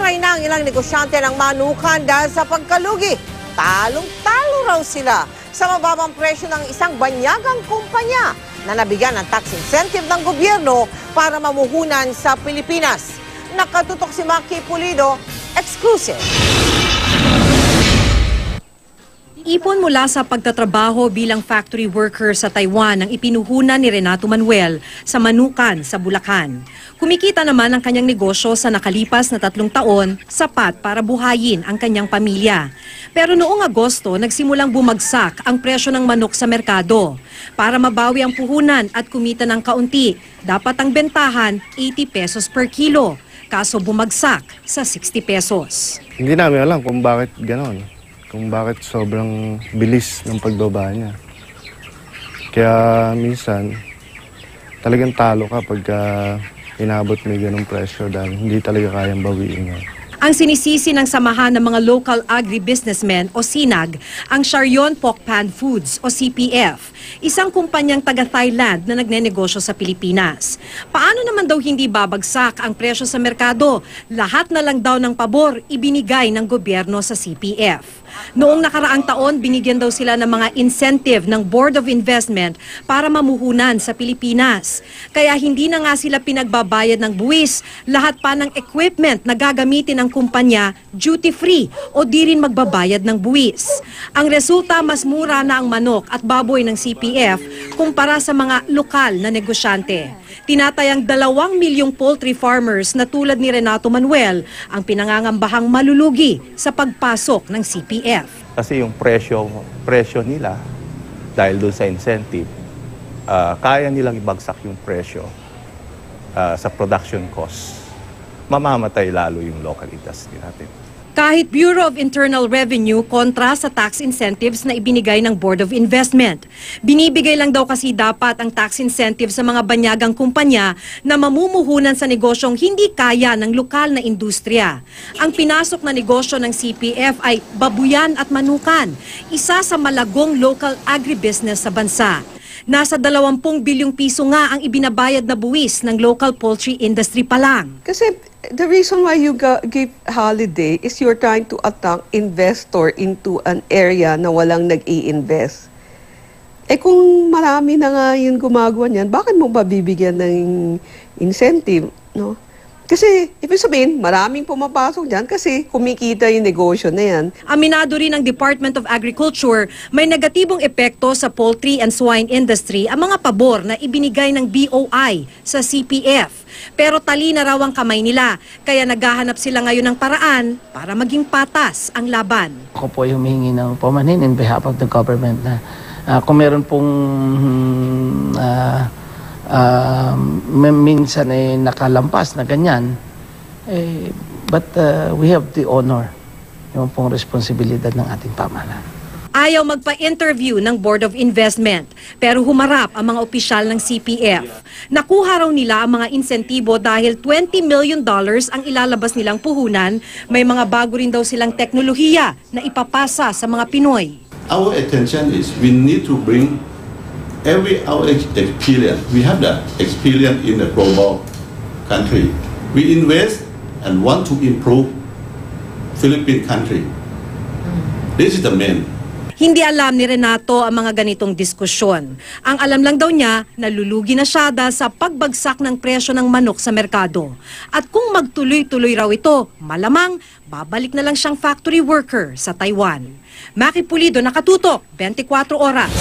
Nawaray na ang ilang negosyante ng manukan dahil sa pagkalugi. Talong-talo raw sila sa mababang presyo ng isang banyagang kumpanya na nabigyan ng tax incentive ng gobyerno para mamuhunan sa Pilipinas. Nakatutok si Maki Pulido, exclusive. Ipon mula sa pagtatrabaho bilang factory worker sa Taiwan ang ipinuhunan ni Renato Manuel sa Manukan sa Bulacan. Kumikita naman ang kanyang negosyo sa nakalipas na 3 taon, sapat para buhayin ang kanyang pamilya. Pero noong Agosto, nagsimulang bumagsak ang presyo ng manok sa merkado. Para mabawi ang puhunan at kumita ng kaunti, dapat ang bentahan 80 pesos per kilo. Kaso bumagsak sa 60 pesos. Hindi namin alam kung bakit gano'n. Kung bakit sobrang bilis ng pagbaba niya. Kaya minsan, talagang talo ka pagka inabot may ganong presyo dahil hindi talaga kayang bawiin niya. Ang sinisisi ng Samahan ng mga Local Agribusinessmen o SINAG, ang Charion Pokpan Foods o CPF, isang kumpanyang taga-Thailand na nagnenegosyo sa Pilipinas. Paano naman daw hindi babagsak ang presyo sa merkado? Lahat na lang daw ng pabor ibinigay ng gobyerno sa CPF. Noong nakaraang taon, binigyan daw sila ng mga incentive ng Board of Investment para mamuhunan sa Pilipinas. Kaya hindi na nga sila pinagbabayad ng buwis. Lahat pa ng equipment na gagamitin ng kumpanya, duty-free o di rin magbabayad ng buwis. Ang resulta, mas mura na ang manok at baboy ng CPF kumpara sa mga lokal na negosyante. Tinatayang 2 milyong poultry farmers na tulad ni Renato Manuel ang pinangangambahang malulugi sa pagpasok ng CPF. Kasi yung presyo nila, dahil doon sa incentive, kaya nilang ibagsak yung presyo sa production cost. Mamamatay lalo yung local industry natin. Kahit Bureau of Internal Revenue kontra sa tax incentives na ibinigay ng Board of Investment. Binibigay lang daw kasi dapat ang tax incentive sa mga banyagang kumpanya na mamumuhunan sa negosyong hindi kaya ng lokal na industriya. Ang pinasok na negosyo ng CPF ay babuyan at manukan, isa sa malagong local agribusiness sa bansa. Nasa 20 bilyong piso nga ang ibinabayad na buwis ng local poultry industry pa lang. Kasi the reason why you give holiday is you're trying to attract investor into an area na walang nag-i-invest. Eh kung marami na nga yung gumagawa niyan, bakit mo ba bibigyan ng incentive, no? Kasi, ibig sabihin, maraming pumapasok dyan kasi kumikita yung negosyo na yan. Aminado rin ng Department of Agriculture, may negatibong epekto sa poultry and swine industry ang mga pabor na ibinigay ng BOI sa CPF. Pero tali na raw ang kamay nila, kaya naghahanap sila ngayon ng paraan para maging patas ang laban. Ako po yung humingi ng paumanhin in behalf of the government na kung meron pong minsan ay nakalampas na ganyan, but we have the honor, yung pong responsibilidad ng ating pamahalaan. Ayaw magpa-interview ng Board of Investment, pero humarap ang mga opisyal ng CPF. Nakuha raw nila ang mga insentibo dahil $20 million ang ilalabas nilang puhunan, may mga bago rin daw silang teknolohiya na ipapasa sa mga Pinoy. Our attention is we need to bring our experience. We have that experience in the global country. We invest and want to improve Philippine country. This is the main. Hindi alam ni Renato ang mga ganitong diskusyon. Ang alam lang daw niya, nalulugi na siya dahil sa pagbagsak ng presyo ng manok sa merkado. At kung magtuloy-tuloy raw ito, malamang babalik na lang siyang factory worker sa Taiwan. Maki Pulido, nakatutok, 24 oras.